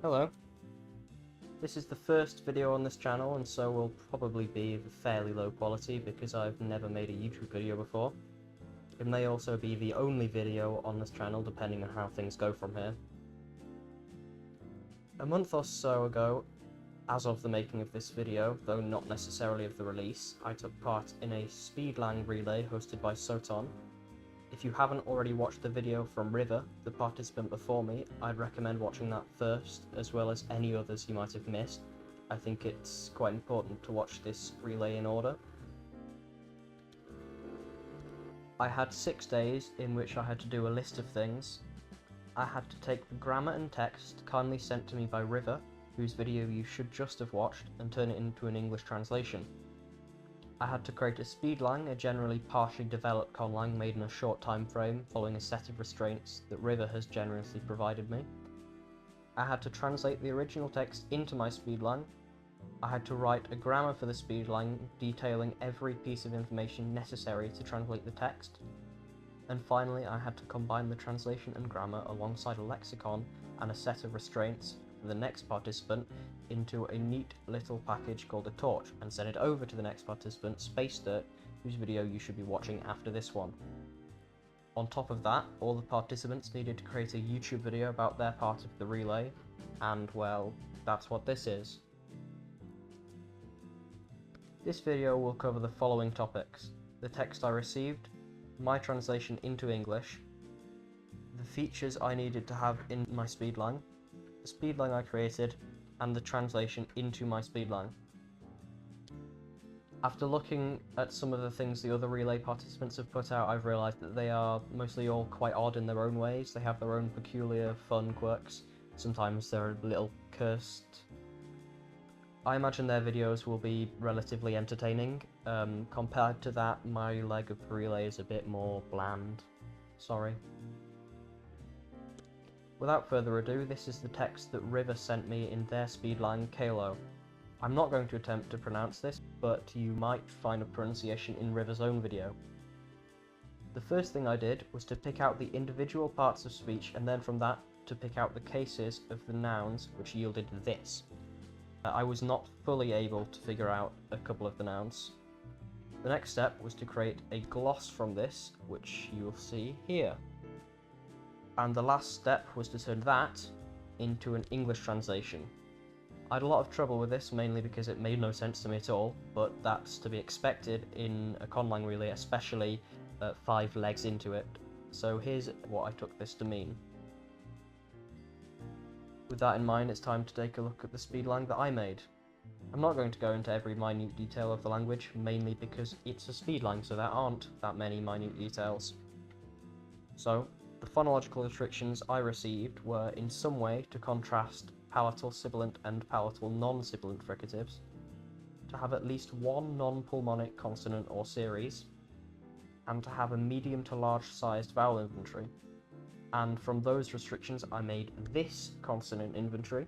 Hello. This is the first video on this channel, and so will probably be fairly low quality because I've never made a YouTube video before. It may also be the only video on this channel depending on how things go from here. A month or so ago, as of the making of this video, though not necessarily of the release, I took part in a Speedlang relay hosted by Soton. If you haven't already watched the video from River, the participant before me, I'd recommend watching that first, as well as any others you might have missed. I think it's quite important to watch this relay in order. I had 6 days in which I had to do a list of things. I had to take the grammar and text kindly sent to me by River, whose video you should just have watched, and turn it into an English translation. I had to create a Speedlang, a generally partially developed conlang made in a short time frame, following a set of restraints that River has generously provided me. I had to translate the original text into my Speedlang. I had to write a grammar for the Speedlang, detailing every piece of information necessary to translate the text. And finally, I had to combine the translation and grammar alongside a lexicon and a set of restraints for the next participant into a neat little package called a torch, and send it over to the next participant, SpaceDirt, whose video you should be watching after this one. On top of that, all the participants needed to create a YouTube video about their part of the relay, and well, that's what this is. This video will cover the following topics: the text I received, my translation into English, the features I needed to have in my Speedlang, the Speedlang I created, and the translation into my Speedlang. After looking at some of the things the other relay participants have put out, I've realised that they are mostly all quite odd in their own ways. They have their own peculiar, fun quirks. Sometimes they're a little cursed. I imagine their videos will be relatively entertaining. Compared to that, my leg of the relay is a bit more bland. Sorry. Without further ado, this is the text that River sent me in their Speedlang Kiallaas. I'm not going to attempt to pronounce this, but you might find a pronunciation in River's own video. The first thing I did was to pick out the individual parts of speech, and then from that to pick out the cases of the nouns, which yielded this. I was not fully able to figure out a couple of the nouns. The next step was to create a gloss from this, which you'll see here. And the last step was to turn that into an English translation. I had a lot of trouble with this, mainly because it made no sense to me at all, but that's to be expected in a conlang relay, especially 5 legs into it. So here's what I took this to mean. With that in mind, it's time to take a look at the Speedlang that I made. I'm not going to go into every minute detail of the language, mainly because it's a Speedlang, so there aren't that many minute details. So, the phonological restrictions I received were in some way to contrast palatal sibilant and palatal non-sibilant fricatives, to have at least one non-pulmonic consonant or series, and to have a medium to large sized vowel inventory. And from those restrictions I made this consonant inventory,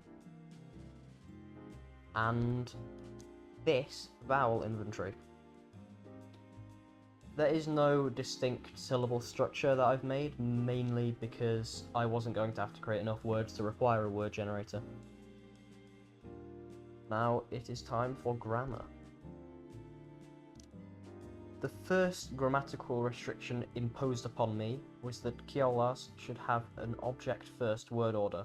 and this vowel inventory. There is no distinct syllable structure that I've made, mainly because I wasn't going to have to create enough words to require a word generator. Now it is time for grammar. The first grammatical restriction imposed upon me was that Kiallaas should have an object-first word order.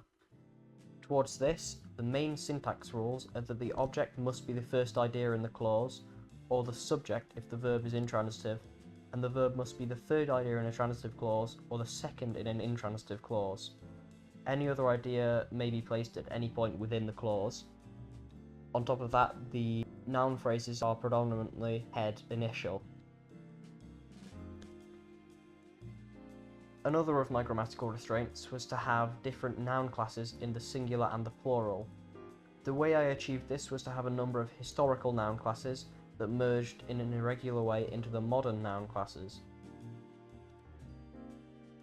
Towards this, the main syntax rules are that the object must be the first idea in the clause, or the subject if the verb is intransitive, and the verb must be the third idea in a transitive clause, or the second in an intransitive clause. Any other idea may be placed at any point within the clause. On top of that, the noun phrases are predominantly head initial. Another of my grammatical restraints was to have different noun classes in the singular and the plural. The way I achieved this was to have a number of historical noun classes that merged in an irregular way into the modern noun classes.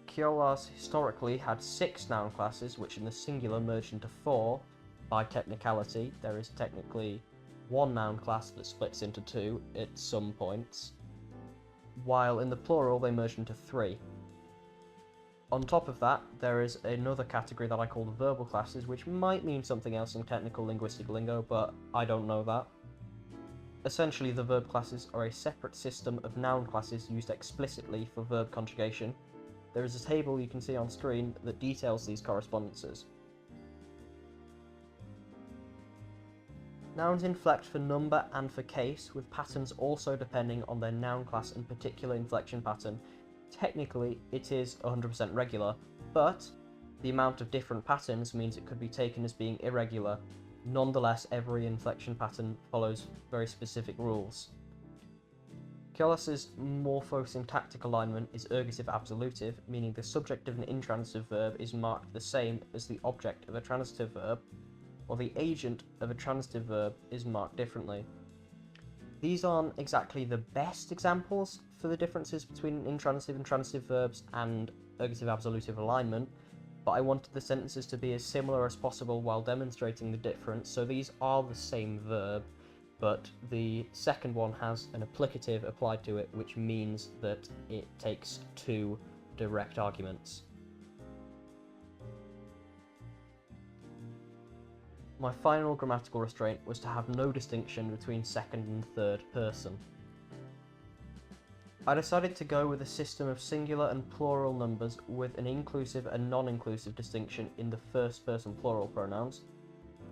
Kiallaas historically had 6 noun classes, which in the singular merged into 4. By technicality, there is technically 1 noun class that splits into 2 at some points, while in the plural they merged into 3. On top of that, there is another category that I call the verbal classes, which might mean something else in technical linguistic lingo, but I don't know that. Essentially, the verb classes are a separate system of noun classes used explicitly for verb conjugation. There is a table you can see on screen that details these correspondences. Nouns inflect for number and for case, with patterns also depending on their noun class and particular inflection pattern. Technically, it is 100% regular, but the amount of different patterns means it could be taken as being irregular. Nonetheless, every inflection pattern follows very specific rules. Kiallaas's morphosyntactic alignment is ergative absolutive, meaning the subject of an intransitive verb is marked the same as the object of a transitive verb, while the agent of a transitive verb is marked differently. These aren't exactly the best examples for the differences between intransitive and transitive verbs and ergative absolutive alignment, but I wanted the sentences to be as similar as possible while demonstrating the difference, so these are the same verb, but the second one has an applicative applied to it, which means that it takes two direct arguments. My final grammatical restraint was to have no distinction between second and third person. I decided to go with a system of singular and plural numbers with an inclusive and non-inclusive distinction in the first person plural pronouns.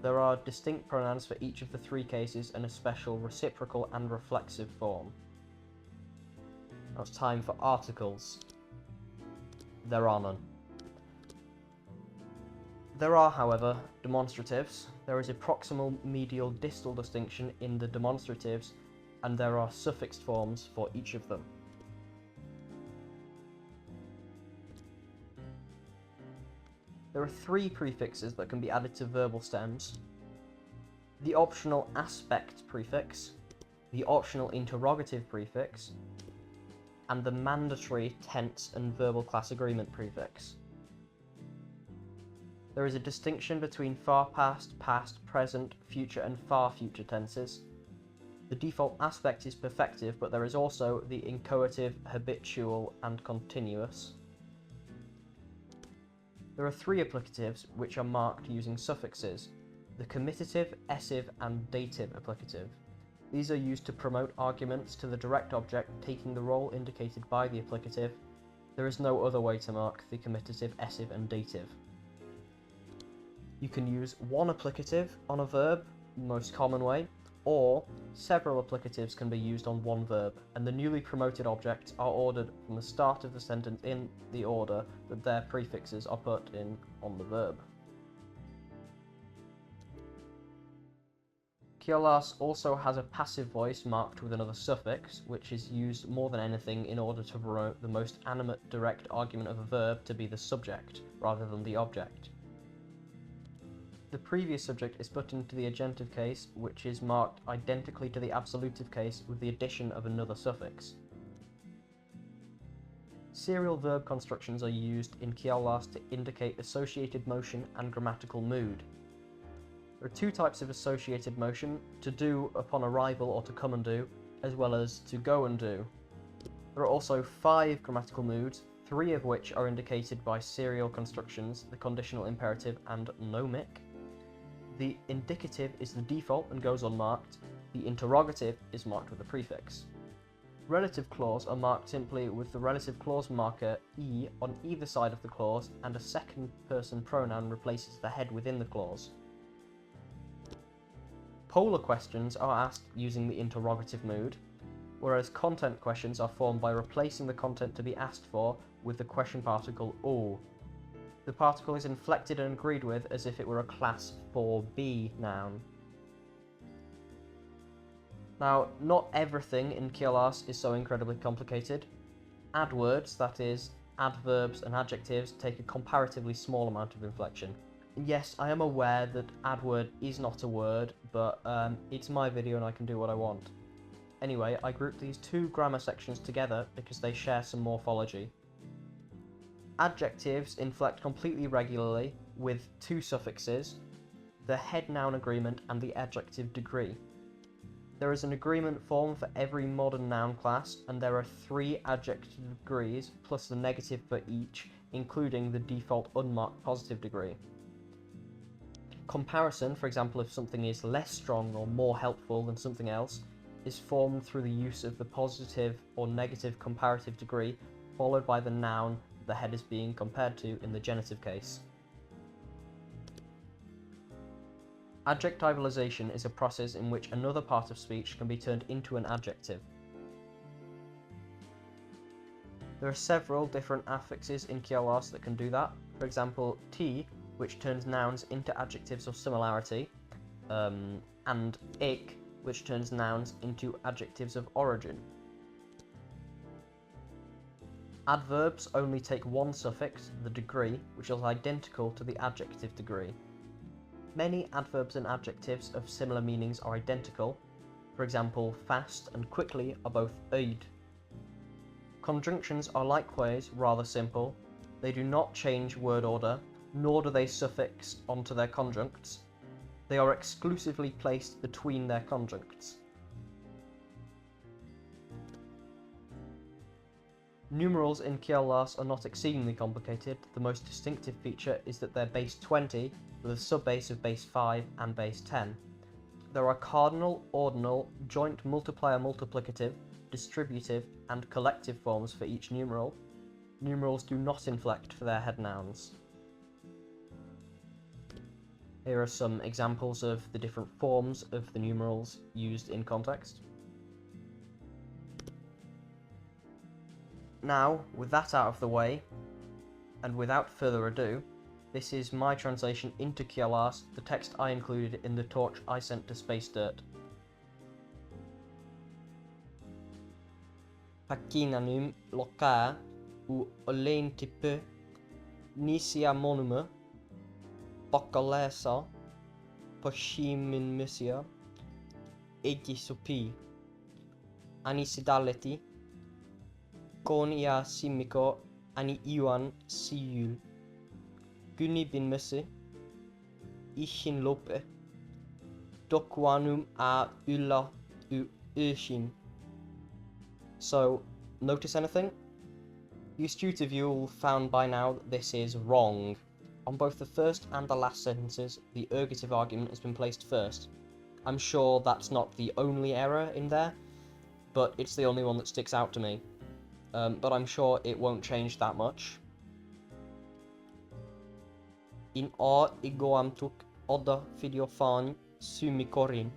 There are distinct pronouns for each of the three cases and a special reciprocal and reflexive form. Now it's time for articles. There are none. There are, however, demonstratives. There is a proximal medial distal distinction in the demonstratives, and there are suffixed forms for each of them. There are three prefixes that can be added to verbal stems: the optional aspect prefix, the optional interrogative prefix, and the mandatory tense and verbal class agreement prefix. There is a distinction between far past, past, present, future, and far future tenses. The default aspect is perfective, but there is also the inchoative, habitual, and continuous. There are three applicatives which are marked using suffixes: the comitative, essive, and dative applicative. These are used to promote arguments to the direct object taking the role indicated by the applicative. There is no other way to mark the comitative, essive, and dative. You can use one applicative on a verb, most common way, or several applicatives can be used on one verb, and the newly promoted objects are ordered from the start of the sentence in the order that their prefixes are put in on the verb. Kiallaas also has a passive voice marked with another suffix, which is used more than anything in order to promote the most animate direct argument of a verb to be the subject, rather than the object. The previous subject is put into the agentive case, which is marked identically to the absolutive case with the addition of another suffix. Serial verb constructions are used in Kiallaas to indicate associated motion and grammatical mood. There are two types of associated motion: to do upon arrival or to come and do, as well as to go and do. There are also 5 grammatical moods, 3 of which are indicated by serial constructions: the conditional imperative and nomic. The indicative is the default and goes unmarked. The interrogative is marked with a prefix. Relative clause are marked simply with the relative clause marker E on either side of the clause, and a second person pronoun replaces the head within the clause. Polar questions are asked using the interrogative mood, whereas content questions are formed by replacing the content to be asked for with the question particle O. The particle is inflected and agreed with as if it were a class 4B noun. Now, not everything in Kiallaas is so incredibly complicated. Adwords, that is, adverbs and adjectives, take a comparatively small amount of inflection. Yes, I am aware that adword is not a word, but it's my video and I can do what I want. Anyway, I grouped these 2 grammar sections together because they share some morphology. Adjectives inflect completely regularly with 2 suffixes, the head noun agreement and the adjective degree. There is an agreement form for every modern noun class, and there are 3 adjective degrees plus the negative for each, including the default unmarked positive degree. Comparison, for example, if something is less strong or more helpful than something else, is formed through the use of the positive or negative comparative degree, followed by the noun the head is being compared to in the genitive case. Adjectivalization is a process in which another part of speech can be turned into an adjective. There are several different affixes in Kiallaas that can do that. For example, T, which turns nouns into adjectives of similarity, and ik, which turns nouns into adjectives of origin. Adverbs only take one suffix, the degree, which is identical to the adjective degree. Many adverbs and adjectives of similar meanings are identical. For example, fast and quickly are both oid. Conjunctions are likewise rather simple. They do not change word order, nor do they suffix onto their conjuncts. They are exclusively placed between their conjuncts. Numerals in Kiallaas are not exceedingly complicated. The most distinctive feature is that they're base 20 with a subbase of base 5 and base 10. There are cardinal, ordinal, joint multiplier multiplicative, distributive, and collective forms for each numeral. Numerals do not inflect for their head nouns. Here are some examples of the different forms of the numerals used in context. Now, with that out of the way, and without further ado, this is my translation into Kiallaas, the text I included in the torch I sent to Space Dirt. Pakkinanum lokaa u olein tipe nisia monume Pakkalesa Pashimin Misia Egisopi Anisidaleti Konia Simiko Ani Iwan Siyul Guni bin Misse Ishin Lope Dokwanum a Ulla u Urshin. So, notice anything? The astute of you will have found by now that this is wrong. On both the first and the last sentences, the ergative argument has been placed first. I'm sure that's not the only error in there, but it's the only one that sticks out to me. But I'm sure it won't change that much. In a igoamtuk oda fidiofan sumikorin.